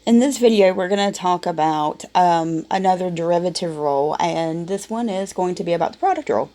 In this video, we're going to talk about another derivative rule, and this one is going to be about the product rule.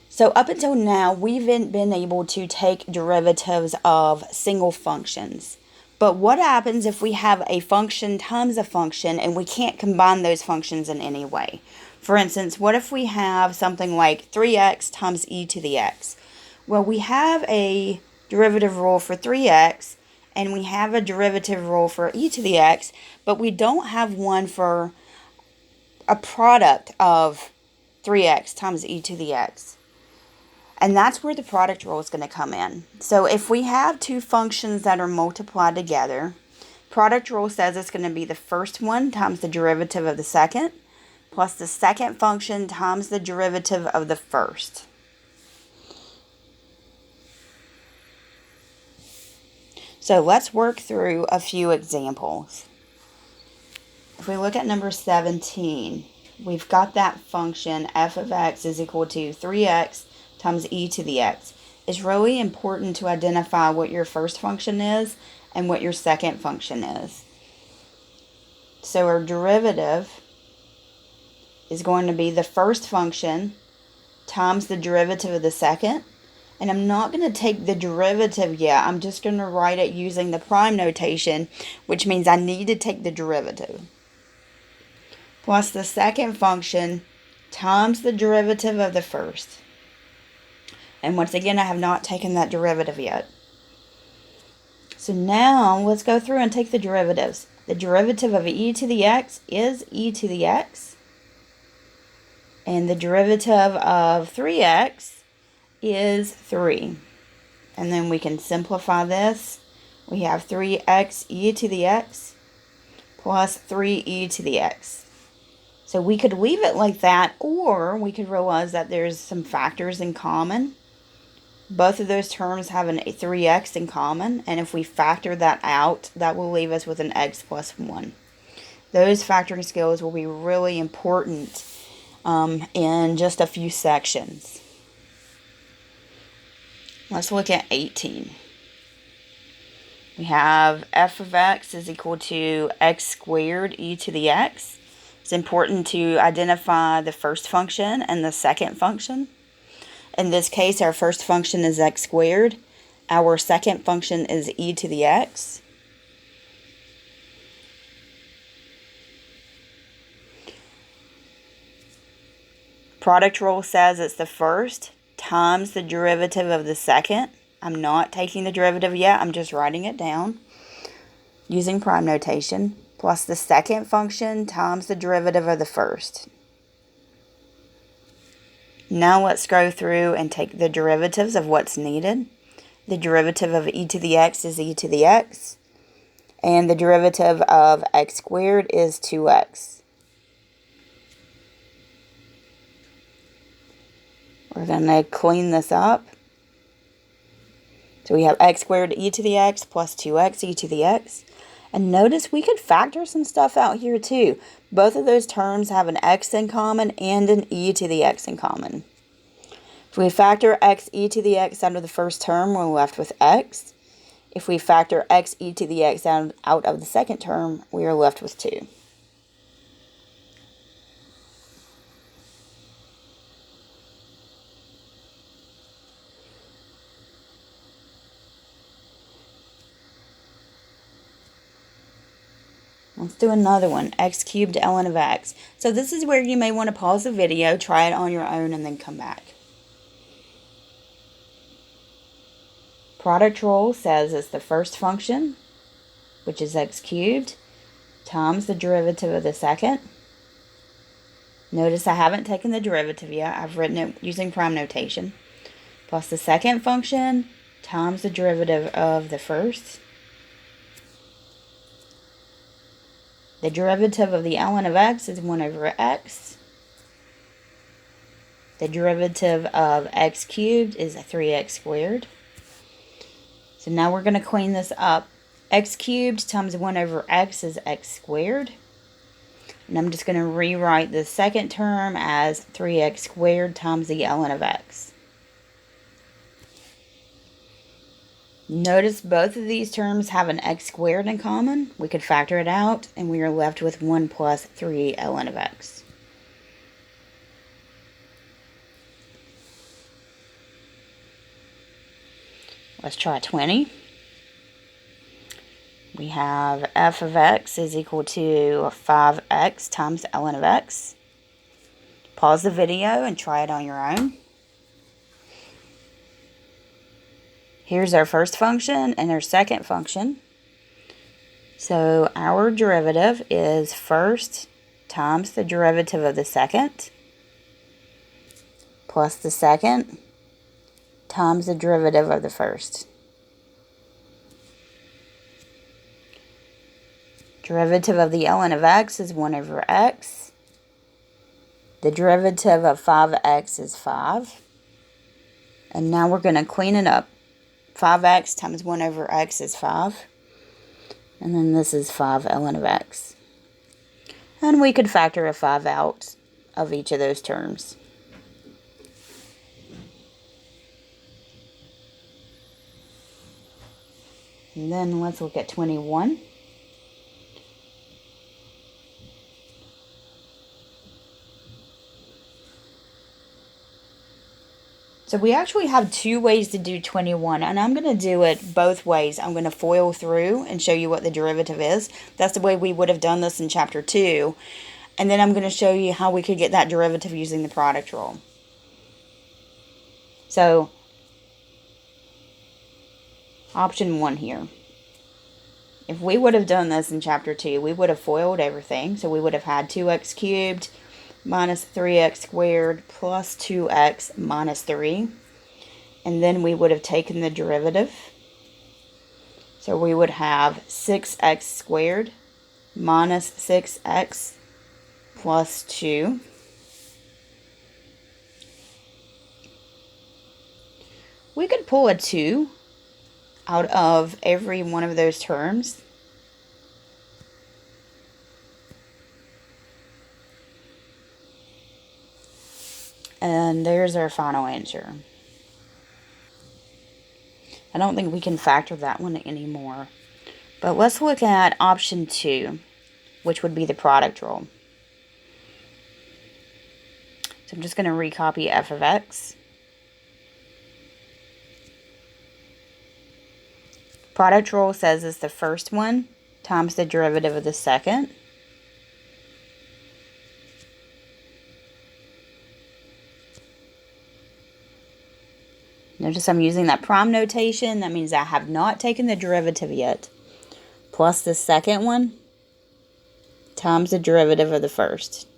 So up until now, we've been able to take derivatives of single functions. But what happens if we have a function times a function and we can't combine those functions in any way? For instance, what if we have something like 3x times e to the x? Well, we have a derivative rule for 3x, and we have a derivative rule for e to the x, but we don't have one for a product of 3x times e to the x. And that's where the product rule is going to come in. So if we have two functions that are multiplied together, product rule says it's going to be the first one times the derivative of the second, plus the second function times the derivative of the first. So let's work through a few examples. If we look at number 17, we've got that function f of x is equal to 3x times e to the x. It's really important to identify what your first function is and what your second function is. So our derivative is going to be the first function times the derivative of the second. And I'm not going to take the derivative yet. I'm just going to write it using the prime notation, which means I need to take the derivative. Plus the second function times the derivative of the first. And once again, I have not taken that derivative yet. So now let's go through and take the derivatives. The derivative of e to the x is e to the x. And the derivative of 3x is 3. And then we can simplify this. We have 3x e to the x plus 3e to the x. So we could leave it like that, or we could realize that there's some factors in common. Both of those terms have a 3x in common, and if we factor that out, that will leave us with an x plus 1. Those factoring skills will be really important in just a few sections. Let's look at 18. We have f of x is equal to x squared e to the x. It's important to identify the first function and the second function. In this case, our first function is x squared. Our second function is e to the x. Product rule says it's the first times the derivative of the second. I'm not taking the derivative yet. I'm just writing it down using prime notation. Plus the second function times the derivative of the first. Now let's go through and take the derivatives of what's needed. The derivative of e to the x is e to the x. And the derivative of x squared is 2x. We're going to clean this up. So we have x squared e to the x plus 2x e to the x. And notice we could factor some stuff out here too. Both of those terms have an x in common and an e to the x in common. If we factor x e to the x out of the first term, we're left with x. If we factor x e to the x out of the second term, we are left with 2. Let's do another one, x cubed ln of x. So this is where you may want to pause the video, try it on your own, and then come back. Product rule says it's the first function, which is x cubed, times the derivative of the second. Notice I haven't taken the derivative yet. I've written it using prime notation. Plus the second function times the derivative of the first. The derivative of the ln of x is 1 over x. The derivative of x cubed is 3x squared. So now we're going to clean this up. X cubed times 1 over x is x squared. And I'm just going to rewrite the second term as 3x squared times the ln of x. Notice both of these terms have an x squared in common. We could factor it out, and we are left with 1 plus 3 ln of x. Let's try 20. We have f of x is equal to 5x times ln of x. Pause the video and try it on your own. Here's our first function and our second function. So our derivative is first times the derivative of the second plus the second times the derivative of the first. Derivative of the ln of x is 1 over x. The derivative of 5x is 5. And now we're going to clean it up. 5x times 1 over x is 5. And then this is 5 ln of x. And we could factor a 5 out of each of those terms. And then let's look at 21. So we actually have two ways to do 21, and I'm going to do it both ways. I'm going to FOIL through and show you what the derivative is. That's the way we would have done this in Chapter 2. And then I'm going to show you how we could get that derivative using the product rule. So, option 1 here. If we would have done this in Chapter 2, we would have FOILed everything. So we would have had 2x cubed minus 3x squared plus 2x minus 3. And then we would have taken the derivative. So we would have 6x squared minus 6x plus 2. We could pull a 2 out of every one of those terms. And there's our final answer. I don't think we can factor that one anymore. But let's look at option 2, which would be the product rule. So I'm just going to recopy f of x. Product rule says it's the first one times the derivative of the second. Notice I'm using that prime notation. That means I have not taken the derivative yet. Plus the second one times the derivative of the first.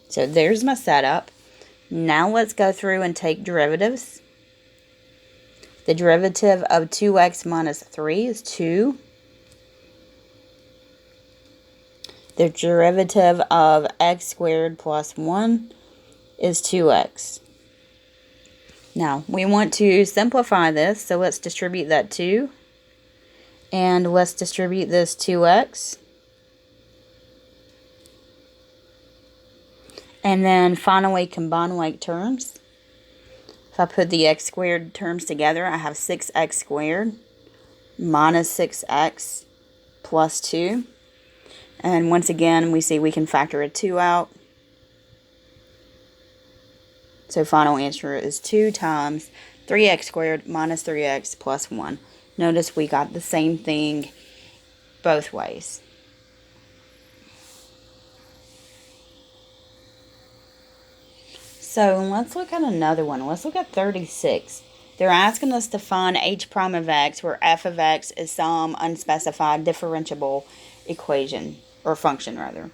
So there's my setup. Now let's go through and take derivatives. The derivative of 2x minus 3 is 2. The derivative of x squared plus 1 is 2x. Now, we want to simplify this, so let's distribute that 2. And let's distribute this 2x. And then finally combine like terms. If I put the x squared terms together, I have 6x squared minus 6x plus 2. And once again, we see we can factor a 2 out. So final answer is 2 times 3x squared minus 3x plus 1. Notice we got the same thing both ways. So let's look at another one. Let's look at 36. They're asking us to find h prime of x where f of x is some unspecified differentiable equation, or function rather.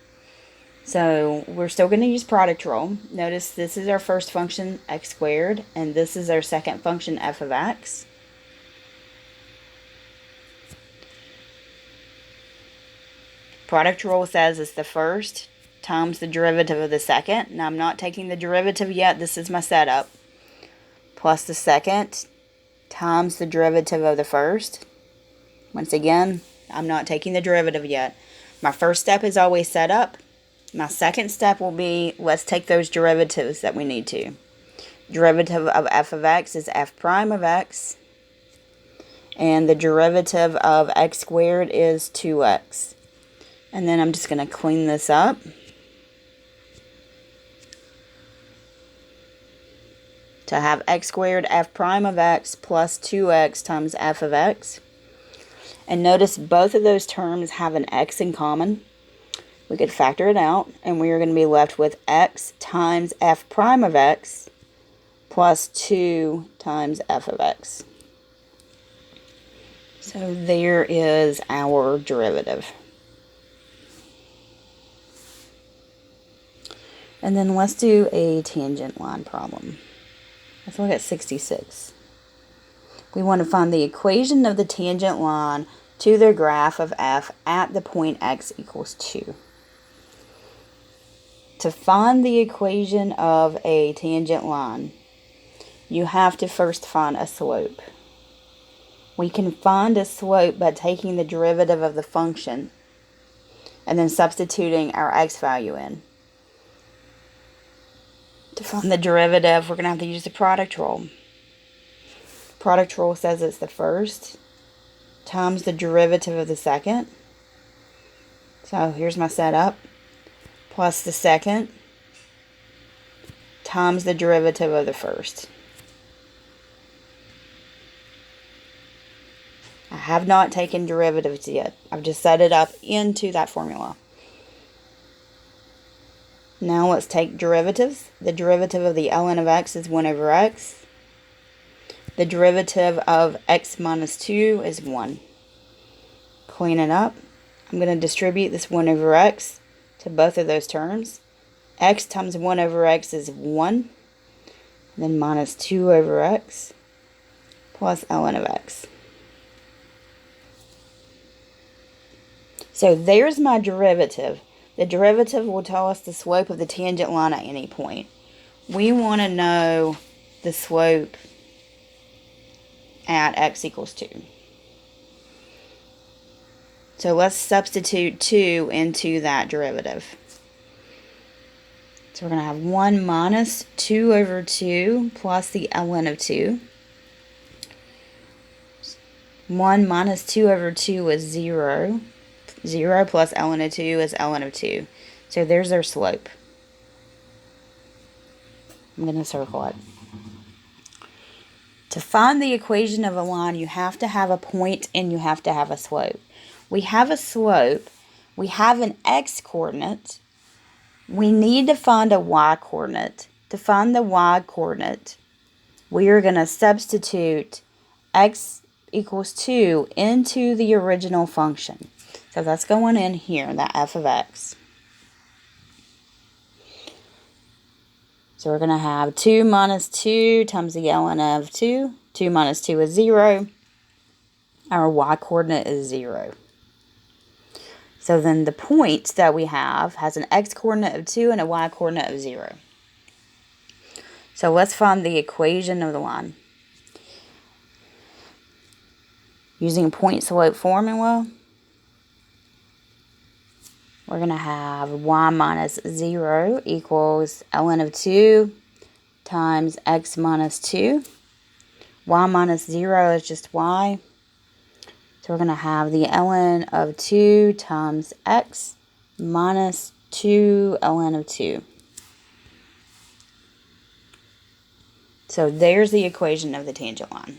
So we're still going to use product rule. Notice this is our first function, x squared, and this is our second function, f of x. Product rule says it's the first times the derivative of the second. Now I'm not taking the derivative yet. This is my setup. Plus the second times the derivative of the first. Once again, I'm not taking the derivative yet. My first step is always setup. My second step will be, let's take those derivatives that we need to. derivative of f of x is f prime of x. And the derivative of x squared is 2x. And then I'm just going to clean this up. To have x squared f prime of x plus 2x times f of x. And notice both of those terms have an x in common. We could factor it out, and we are going to be left with x times f prime of x plus 2 times f of x. So there is our derivative. And then let's do a tangent line problem. Let's look at 66. We want to find the equation of the tangent line to the graph of f at the point x equals 2. To find the equation of a tangent line, you have to first find a slope. We can find a slope by taking the derivative of the function and then substituting our x value in. To find the derivative, we're going to have to use the product rule. Product rule says it's the first times the derivative of the second. So here's my setup. Plus the second times the derivative of the first. I have not taken derivatives yet. I've just set it up into that formula. Now let's take derivatives. The derivative of the ln of x is 1 over x. The derivative of x minus 2 is 1. Clean it up. I'm going to distribute this 1 over x to both of those terms. X times 1 over x is 1. And then minus 2 over x plus ln of x. So there's my derivative. The derivative will tell us the slope of the tangent line at any point. We want to know the slope at x equals 2. So let's substitute 2 into that derivative. So we're going to have 1 minus 2 over 2 plus the ln of 2. 1 minus 2 over 2 is 0. 0 plus ln of 2 is ln of 2. So there's our slope. I'm going to circle it. To find the equation of a line, you have to have a point and you have to have a slope. We have a slope. We have an x-coordinate. We need to find a y-coordinate. To find the y-coordinate, we are going to substitute x equals 2 into the original function. So that's going in here, that f of x. So we're going to have 2 minus 2 times the ln of 2. 2 minus 2 is 0. Our y-coordinate is 0. So then the point that we have has an x-coordinate of 2 and a y-coordinate of 0. So let's find the equation of the line. Using point-slope formula, we're going to have y minus 0 equals ln of 2 times x minus 2. Y minus 0 is just y. So we're going to have the ln of 2 times x minus 2 ln of 2. So there's the equation of the tangent line.